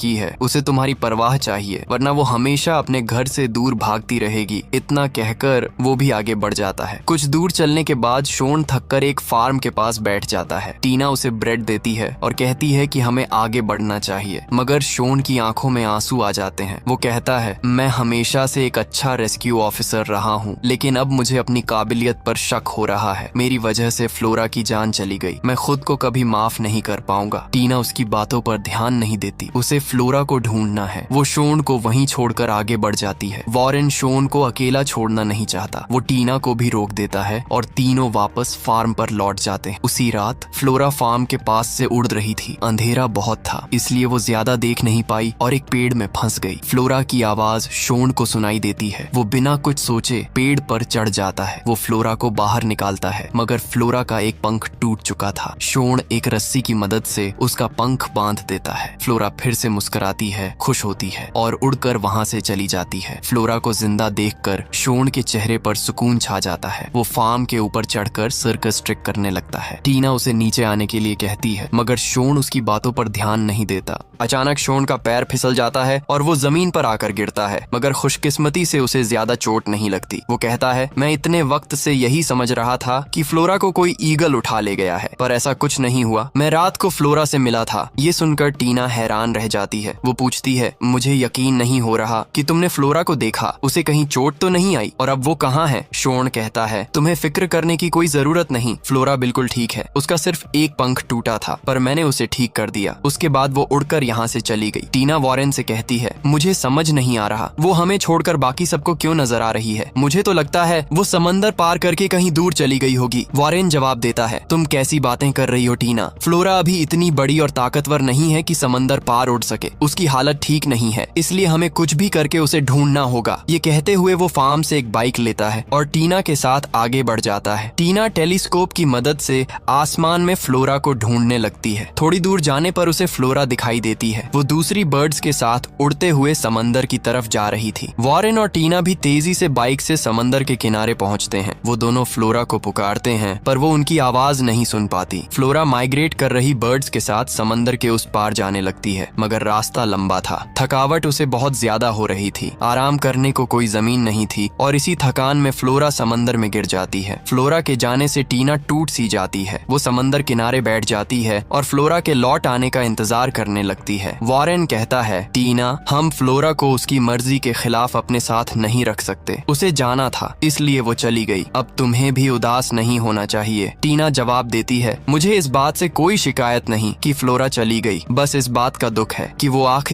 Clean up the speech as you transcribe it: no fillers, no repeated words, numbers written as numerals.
की है, उसे तुम्हारी परवाह चाहिए, वरना वो हमेशा अपने घर से दूर भागती रहेगी। इतना कहकर वो भी आगे बढ़ जाता है। कुछ दूर चलने के बाद शोन थककर एक फार्म के पास बैठ जाता है। टीना उसे ब्रेड देती है और कहती है कि हमें आगे बढ़ना चाहिए, मगर शोन की आंखों में आंसू आ जाते हैं। वो कहता है, मैं हमेशा से एक अच्छा रेस्क्यू ऑफिसर रहा हूँ, लेकिन अब मुझे अपनी काबिलियत पर शक हो रहा है। मेरी वजह से फ्लोरा की जान चली गई। मैं खुद को कभी माफ नहीं कर पाऊंगा। टीना उसकी बातों पर ध्यान नहीं देती। उसे फ्लोरा को ढूंढना है। वो शोन को वहीं छोड़कर आगे बढ़ जाती है। वॉरेन शोन को अकेला छोड़ना नहीं चाहता। वो टीना को भी रोक देता है और तीनों वापस फार्म पर लौट जाते हैं। उसी रात फ्लोरा फार्म के पास से उड़ रही थी। अंधेरा बहुत था, इसलिए वो ज्यादा देख नहीं पाई और एक पेड़ में फंस गई। फ्लोरा की आवाज शोन को सुनाई देती है। वो बिना कुछ सोचे पेड़ पर चढ़ जाता है। वो फ्लोरा को बाहर निकालता है, मगर फ्लोरा का एक पंख टूट चुका था। शोन एक रस्सी की मदद से उसका पंख बांध देता है। फ्लोरा फिर से मुस्कुराती है, खुश होती है और उड़कर वहां से चली जाती है। फ्लोरा को जिंदा देखकर शोन के चेहरे पर सुकून छा जाता है। वो फार्म के ऊपर चढ़कर सर्कस ट्रिक करने लगता है। टीना उसे नीचे आने के लिए कहती है, मगर शोन उसकी बातों पर ध्यान नहीं देता। अचानक शोन का पैर फिसल जाता है और वो जमीन पर आकर गिरता है, मगर खुशकिस्मती से उसे ज्यादा चोट नहीं लगती। वो कहता है, मैं इतने वक्त से यही समझ रहा था कि फ्लोरा को कोई ईगल उठा ले गया है, पर ऐसा कुछ नहीं हुआ। मैं रात को फ्लोरा से मिला था। ये सुनकर टीना हैरान रह जाती है। वो पूछती है, मुझे यकीन नहीं हो रहा कि तुमने फ्लोरा को देखा। उसे कहीं चोट तो नहीं आई? और अब वो कहाँ है? शोन कहता है, तुम्हें फिक्र करने की कोई जरूरत नहीं। फ्लोरा बिल्कुल ठीक है। उसका सिर्फ एक पंख टूटा था, पर मैंने उसे ठीक कर दिया। उसके बाद वो उड़कर यहाँ से चली गई। टीना वॉरेन से कहती है, मुझे समझ नहीं आ रहा वो हमें छोड़कर बाकी सबको क्यों नजर आ रही है। मुझे तो लगता है वो समंदर पार करके कहीं दूर चली गई होगी। वॉरेन जवाब देता है, तुम कैसी बातें कर रही हो टीना? फ्लोरा अभी इतनी बड़ी और ताकतवर नहीं है कि समंदर पार उड़ सके। उसकी हालत ठीक नहीं है, इसलिए हमें कुछ भी करके उसे ढूंढना होगा। ये कहते हुए वो फार्म से एक बाइक लेता है और टीना के साथ आगे बढ़ जाता है। टीना टेलीस्कोप की मदद से आसमान में फ्लोरा को ढूंढने लगती है। थोड़ी दूर जाने पर उसे फ्लोरा दिखाई देती है। वो दूसरी बर्ड्स के साथ उड़ते हुए समंदर की तरफ जा रही थी। वॉरेन और टीना भी तेजी से बाइक से समंदर के किनारे पहुंचते हैं। वो दोनों फ्लोरा को पुकारते हैं, पर वो उनकी आवाज नहीं सुन पाती। फ्लोरा माइग्रेट कर रही बर्ड्स के साथ समंदर के उस पार जाने लगती है, मगर रास्ता लंबा था। थकावट उसे बहुत ज्यादा हो रही थी। आराम करने को कोई जमीन नहीं थी और इसी थकान में फ्लोरा समंदर में गिर जाती है। फ्लोरा के जाने से टीना टूट सी जाती है। वो समंदर किनारे बैठ जाती है और फ्लोरा के लौट आने का इंतजार करने लगती है। वॉरेन कहता है, टीना, हम फ्लोरा को उसकी मर्जी के खिलाफ अपने साथ नहीं रख सकते। उसे जाना था, इसलिए वो चली गई। अब तुम्हें भी उदास नहीं होना चाहिए। टीना जवाब देती है, मुझे इस बात से कोई शिकायत नहीं कि फ्लोरा चली गई। बस इस बात का दुख है कि वो आखिर